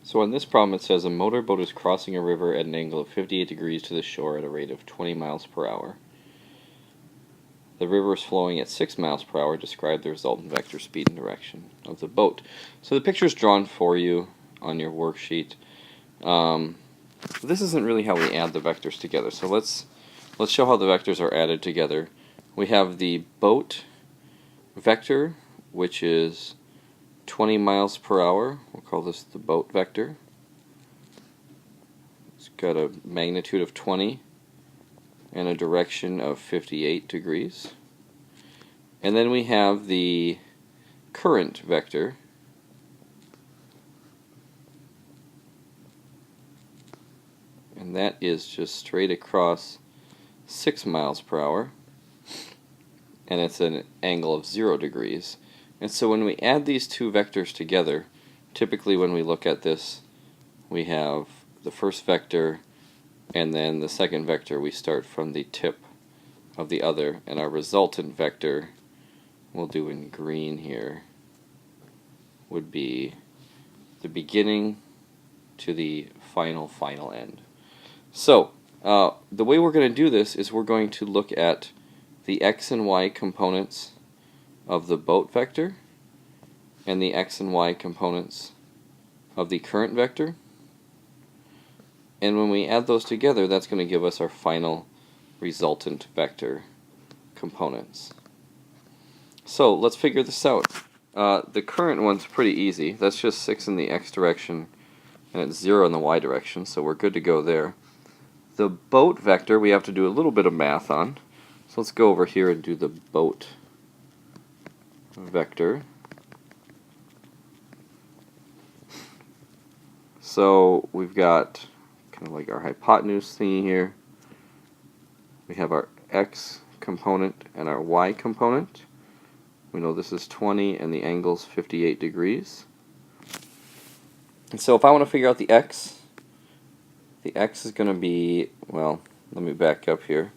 So on this problem it says a motorboat is crossing a river at an angle of 58 degrees to the shore at a rate of 20 miles per hour. The river is flowing at 6 miles per hour. Describe the resultant vector speed and direction of the boat. So the picture is drawn for you on your worksheet. This isn't really how we add the vectors together. So let's show how the vectors are added together. We have the boat vector, which is 20 miles per hour. We'll call this the boat vector. It's got a magnitude of 20 and a direction of 58 degrees. And then we have the current vector, and that is just straight across 6 miles per hour, and it's an angle of 0 degrees. And so when we add these two vectors together, typically when we look at this, we have the first vector and then the second vector. We start from the tip of the other, and our resultant vector, we'll do in green here, would be the beginning to the final end. So the way we're going to do this is we're going to look at the x and y components of the boat vector and the x and y components of the current vector. And when we add those together, that's going to give us our final resultant vector components. So let's figure this out. The current one's pretty easy. That's just 6 in the x direction and it's 0 in the y direction, so we're good to go there. The boat vector we have to do a little bit of math on. So let's go over here and do the boat vector. So we've got kind of like our hypotenuse thingy here. We have our x component and our y component. We know this is 20 and the angle's 58 degrees. And so if I want to figure out the x is going to be, well, let me back up here.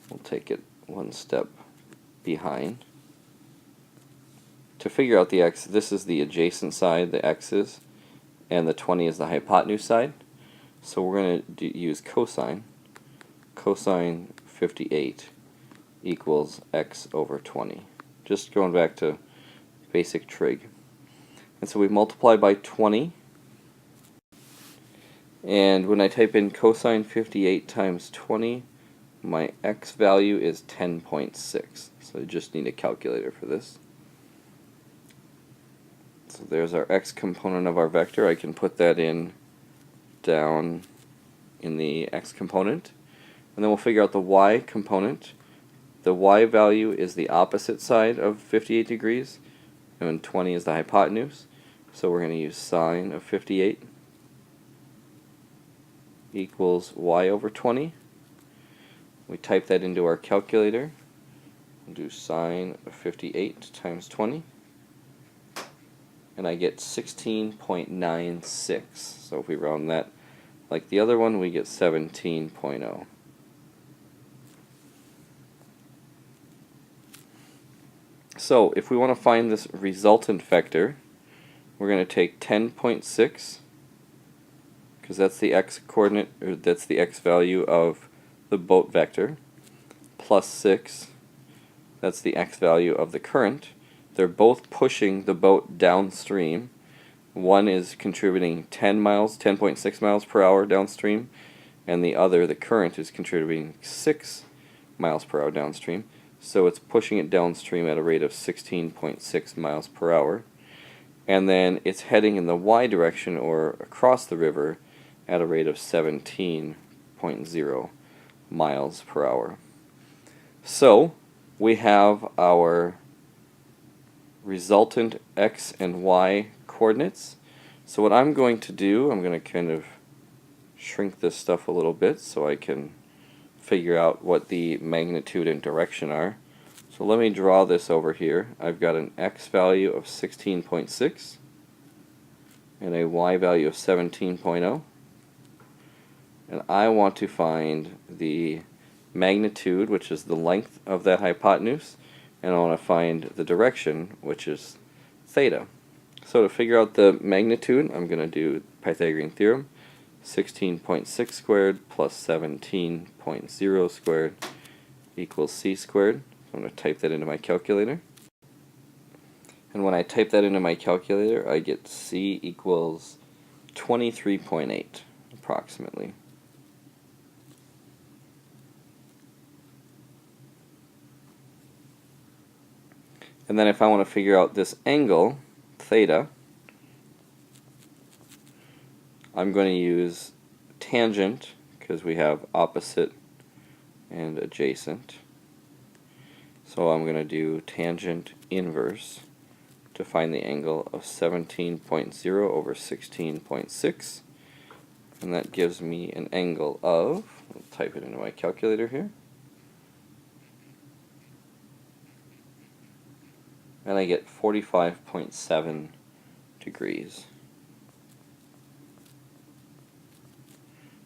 We'll take it one step behind. To figure out the x, this is the adjacent side, the x is, and the 20 is the hypotenuse side. So we're going to use cosine. Cosine 58 equals x over 20. Just going back to basic trig. And so we multiply by 20. And when I type in cosine 58 times 20, my x value is 10.6. So I just need a calculator for this. So there's our x component of our vector. I can put that in down in the x component. And then we'll figure out the y component. The y value is the opposite side of 58 degrees, and 20 is the hypotenuse. So we're going to use sine of 58 equals y over 20. We type that into our calculator. We'll do sine of 58 times 20. And I get 16.96. So if we round that like the other one, we get 17.0. So if we want to find this resultant vector, we're going to take 10.6, because that's the x coordinate, or that's the x value of the boat vector, plus 6, that's the x value of the current. They're both pushing the boat downstream. One is contributing 10.6 miles per hour downstream, and the other, the current, is contributing 6 miles per hour downstream. So it's pushing it downstream at a rate of 16.6 miles per hour. And then it's heading in the y direction, or across the river, at a rate of 17.0 miles per hour. So we have our resultant x and y coordinates. So what I'm going to do, I'm going to kind of shrink this stuff a little bit so I can figure out what the magnitude and direction are. So let me draw this over here. I've got an x value of 16.6 and a y value of 17.0. And I want to find the magnitude, which is the length of that hypotenuse, and I want to find the direction, which is theta. So to figure out the magnitude, I'm going to do Pythagorean theorem. 16.6 squared plus 17.0 squared equals c squared. So I'm going to type that into my calculator. And when I type that into my calculator, I get c equals 23.8 approximately. And then if I want to figure out this angle, theta, I'm going to use tangent, because we have opposite and adjacent. So I'm going to do tangent inverse to find the angle of 17.0 over 16.6. And that gives me an angle of, I'll type it into my calculator here, and I get 45.7 degrees.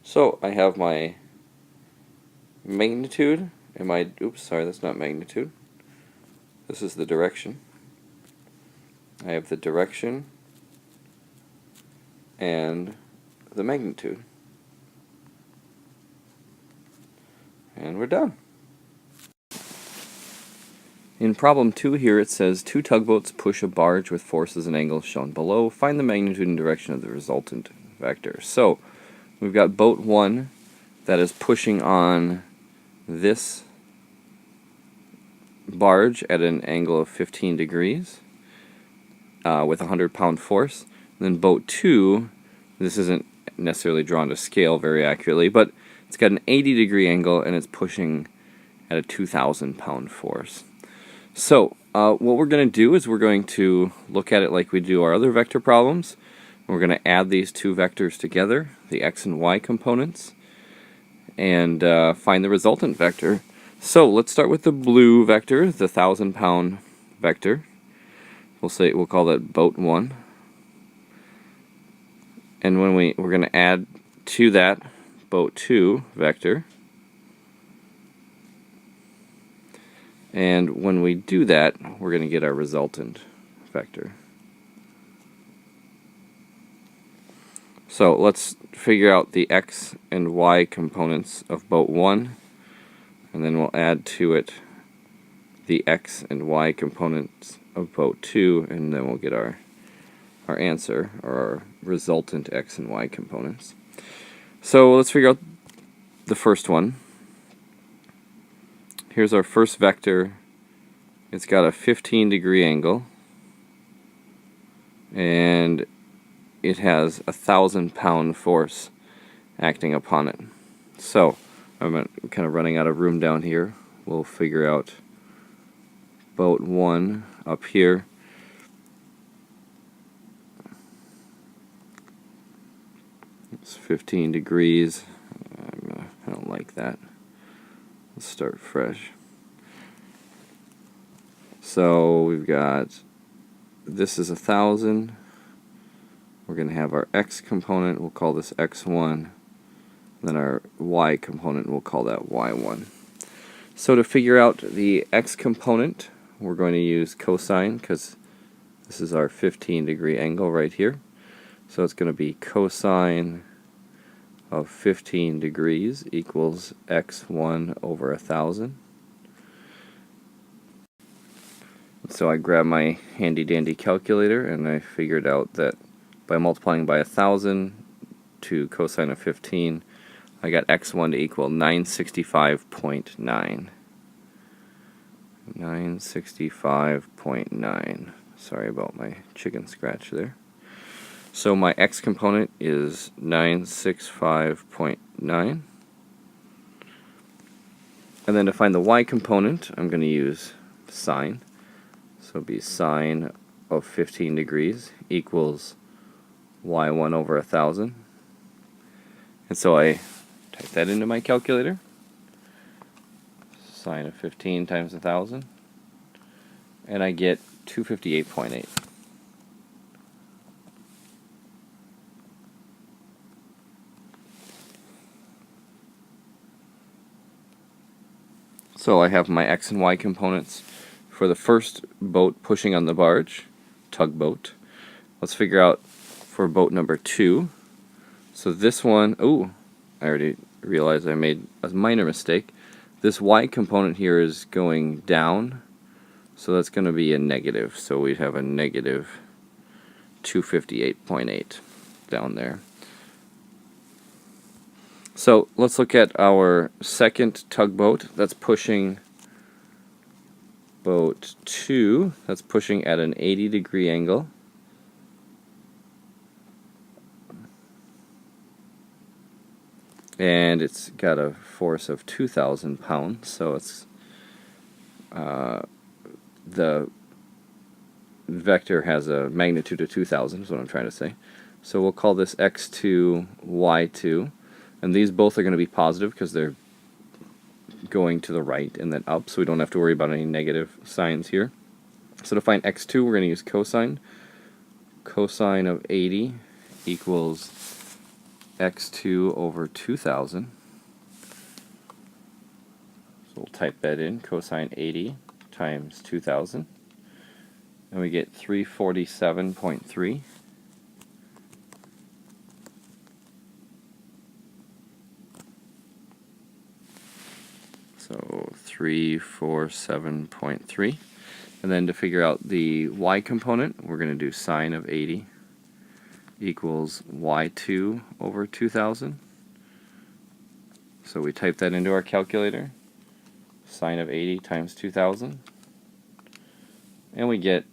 So I have my magnitude and my, oops, sorry, that's not magnitude. This is the direction. I have the direction and the magnitude. And we're done. In problem 2 here it says, two tugboats push a barge with forces and angles shown below. Find the magnitude and direction of the resultant vector. So we've got boat 1 that is pushing on this barge at an angle of 15 degrees with a 100-pound force. And then boat 2, this isn't necessarily drawn to scale very accurately, but it's got an 80-degree angle and it's pushing at a 2,000-pound force. So what we're going to do is we're going to look at it like we do our other vector problems. We're going to add these two vectors together, the x and y components, and find the resultant vector. So let's start with the blue vector, the 1,000-pound vector. We'll call that boat 1. And when we're going to add to that boat 2 vector. And when we do that, we're going to get our resultant vector. So let's figure out the x and y components of boat 1, and then we'll add to it the x and y components of boat 2, and then we'll get our answer, or our resultant x and y components. So let's figure out the first one. Here's our first vector. It's got a 15-degree angle, and it has a 1,000-pound force acting upon it. So I'm kind of running out of room down here. We'll figure out boat 1 up here. It's 15 degrees. I don't like that. Let's start fresh. So we've got, this is 1,000. We're going to have our x component, we'll call this x1. Then our y component, we'll call that y1. So to figure out the x component, we're going to use cosine, because this is our 15-degree angle right here. So it's going to be cosine of 15 degrees equals x1 over 1,000. So I grabbed my handy-dandy calculator and I figured out that by multiplying by 1,000 to cosine of 15, I got x1 to equal 965.9. 965.9. Sorry about my chicken scratch there. So my x component is 965.9. And then to find the y component, I'm going to use sine. So it'll be sine of 15 degrees equals y1 over 1,000. And so I type that into my calculator. Sine of 15 times 1,000. And I get 258.8. So I have my x and y components for the first boat pushing on the barge, tugboat. Let's figure out for boat number 2. So this one, oh, I already realized I made a minor mistake. This y component here is going down, so that's going to be a negative. So we'd have a negative 258.8 down there. So let's look at our second tugboat. That's pushing boat 2. That's pushing at an 80-degree angle. And it's got a force of 2,000 pounds, so it's the vector has a magnitude of 2,000 is what I'm trying to say. So we'll call this x2, y2, and these both are going to be positive because they're going to the right and then up, so we don't have to worry about any negative signs here. So to find x2, we're going to use cosine. Cosine of 80 equals x2 over 2,000. So we'll type that in, cosine 80 times 2,000. And we get 347.3. So 347.3. And then to figure out the y component, we're going to do sine of 80 equals y2 over 2,000. So we type that into our calculator. Sine of 80 times 2,000. And we get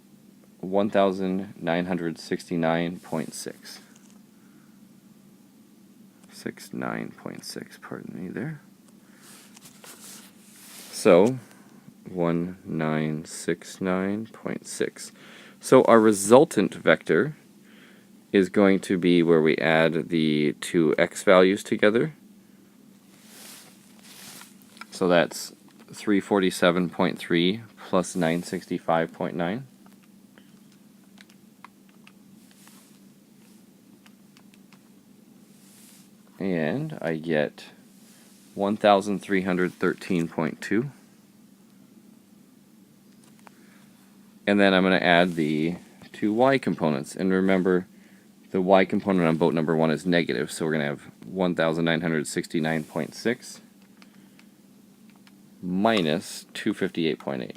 1,969.6. 69.6, pardon me there. So 1969.6. So our resultant vector is going to be where we add the two x values together. So that's 347.3 plus 965.9. And I get 1,313.2. And then I'm going to add the two y components. And remember, the y component on boat number 1 is negative, so we're going to have 1,969.6 minus 258.8.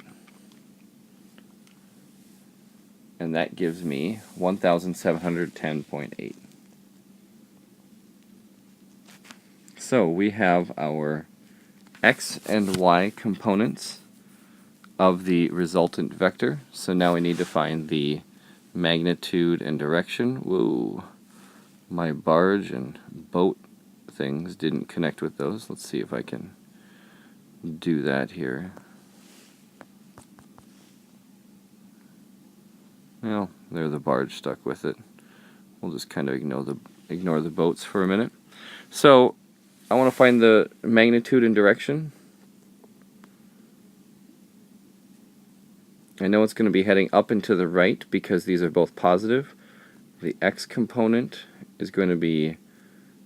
And that gives me 1,710.8. So we have our x and y components of the resultant vector. So now we need to find the magnitude and direction. Whoa, my barge and boat things didn't connect with those. Let's see if I can do that here. Well, there the barge stuck with it. We'll just kind of ignore the boats for a minute. So I want to find the magnitude and direction. I know it's going to be heading up and to the right because these are both positive. The x component is going to be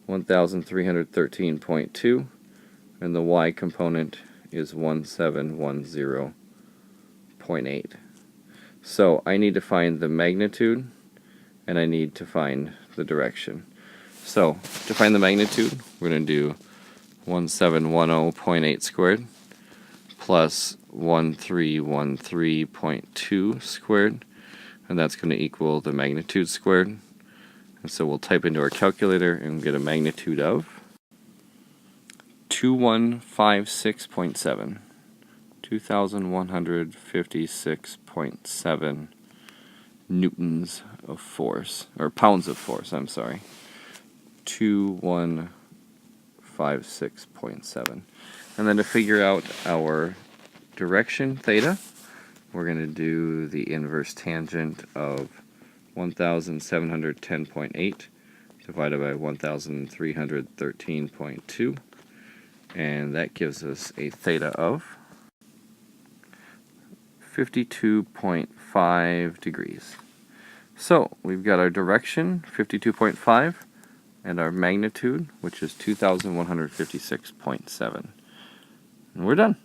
1,313.2 and the y component is 1,710.8. So I need to find the magnitude and I need to find the direction. So to find the magnitude, we're going to do 1710.8 squared plus 1313.2 squared, and that's going to equal the magnitude squared. And so we'll type into our calculator and get a magnitude of 2156.7. 2156.7 newtons of force, or pounds of force, I'm sorry. 2156.7. And then to figure out our direction, theta, we're going to do the inverse tangent of 1,710.8 divided by 1,313.2, and that gives us a theta of 52.5 degrees. So we've got our direction, 52.5, and our magnitude, which is 2,156.7. And we're done.